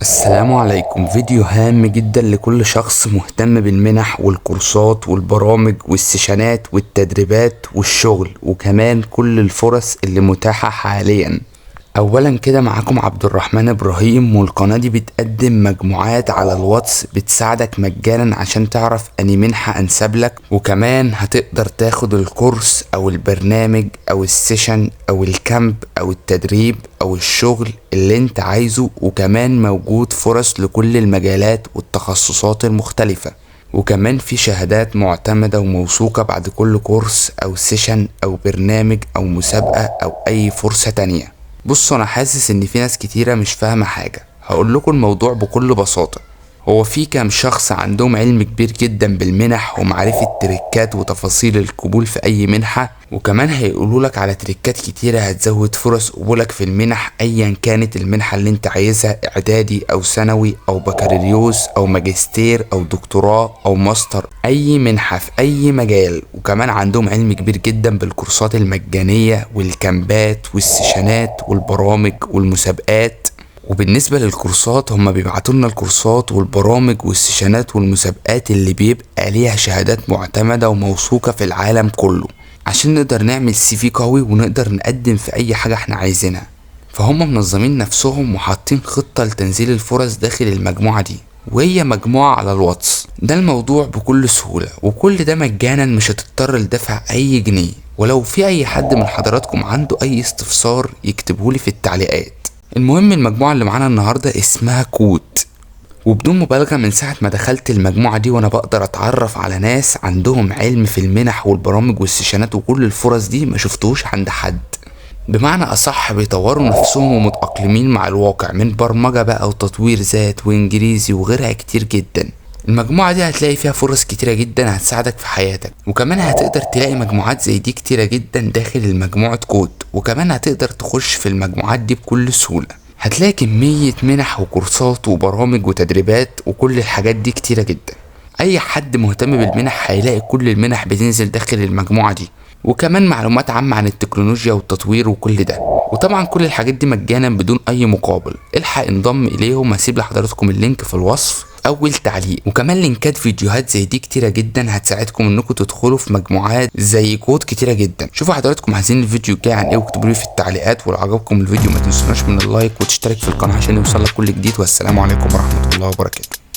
السلام عليكم. فيديو هام جدا لكل شخص مهتم بالمنح والكورسات والبرامج والسيشنات والتدريبات والشغل وكمان كل الفرص اللي متاحة حاليا. اولا كده معاكم عبد الرحمن ابراهيم، والقناة دي بتقدم مجموعات على الواتس بتساعدك مجانا عشان تعرف اني منحة انسب لك، وكمان هتقدر تاخد الكورس او البرنامج او السيشن او الكامب او التدريب او الشغل اللي انت عايزه، وكمان موجود فرص لكل المجالات والتخصصات المختلفة، وكمان في شهادات معتمدة وموثوقة بعد كل كورس او سيشن او برنامج او مسابقة او اي فرصة تانية. بصوا، انا حاسس ان في ناس كتيرة مش فاهمة حاجة. هقول لكم الموضوع بكل بساطة. هو في كام شخص عندهم علم كبير جدا بالمنح ومعرفة تريكات وتفاصيل القبول في اي منحة، وكمان هيقولوا لك على تريكات كتيرة هتزود فرص قبولك في المنح ايا كانت المنحة اللي انت عايزها، اعدادي او ثانوي او بكالوريوس او ماجستير او دكتوراه او ماستر، اي منحة في اي مجال. وكمان عندهم علم كبير جدا بالكورسات المجانية والكامبات والسيشنات والبرامج والمسابقات. وبالنسبة للكورسات، هما بيبعتوا لنا الكورسات والبرامج والسيشنات والمسابقات اللي بيبقى ليها شهادات معتمدة وموثوقة في العالم كله، عشان نقدر نعمل سي في قوي ونقدر نقدم في اي حاجة احنا عايزينها. فهم منظمين نفسهم وحاطين خطة لتنزيل الفرص داخل المجموعة دي، وهي مجموعة على الواتس. ده الموضوع بكل سهولة، وكل ده مجانا، مش هتضطر لدفع اي جنيه. ولو في اي حد من حضراتكم عنده اي استفسار يكتبهولي في التعليقات. المهم، المجموعة اللي معانا النهاردة اسمها كود، وبدون مبالغة من ساعة ما دخلت المجموعة دي وانا بقدر اتعرف على ناس عندهم علم في المنح والبرامج والسيشنات وكل الفرص دي ما شفتوش عند حد. بمعنى اصح، بيطوروا نفسهم ومتأقلمين مع الواقع، من برمجة بقى وتطوير ذات وانجليزي وغيرها كتير جدا. المجموعة دي هتلاقي فيها فرص كتيرة جدا هتساعدك في حياتك، وكمان هتقدر تلاقي مجموعات زي دي كتيرة جدا داخل المجموعة كود، وكمان هتقدر تخش في المجموعات دي بكل سهولة. هتلاقي كمية منح وكورسات وبرامج وتدريبات وكل الحاجات دي كتيرة جدا. اي حد مهتم بالمنح هيلاقي كل المنح بتنزل داخل المجموعة دي، وكمان معلومات عامة عن التكنولوجيا والتطوير وكل ده. وطبعا كل الحاجات دي مجانا بدون اي مقابل. الحق انضم اليهم، هسيب لحضراتكم اللينك في الوصف اول تعليق، وكمان لينكات فيديوهات زي دي كتيرة جدا هتساعدكم انكم تدخلوا في مجموعات زي كود كتيرة جدا. شوفوا حضراتكم عايزين الفيديو الجاي عن ايه واكتبوا لي في التعليقات. ولو عجبكم الفيديو ما تنسوناش من اللايك وتشترك في القناة عشان يوصلك كل جديد. والسلام عليكم ورحمة الله وبركاته.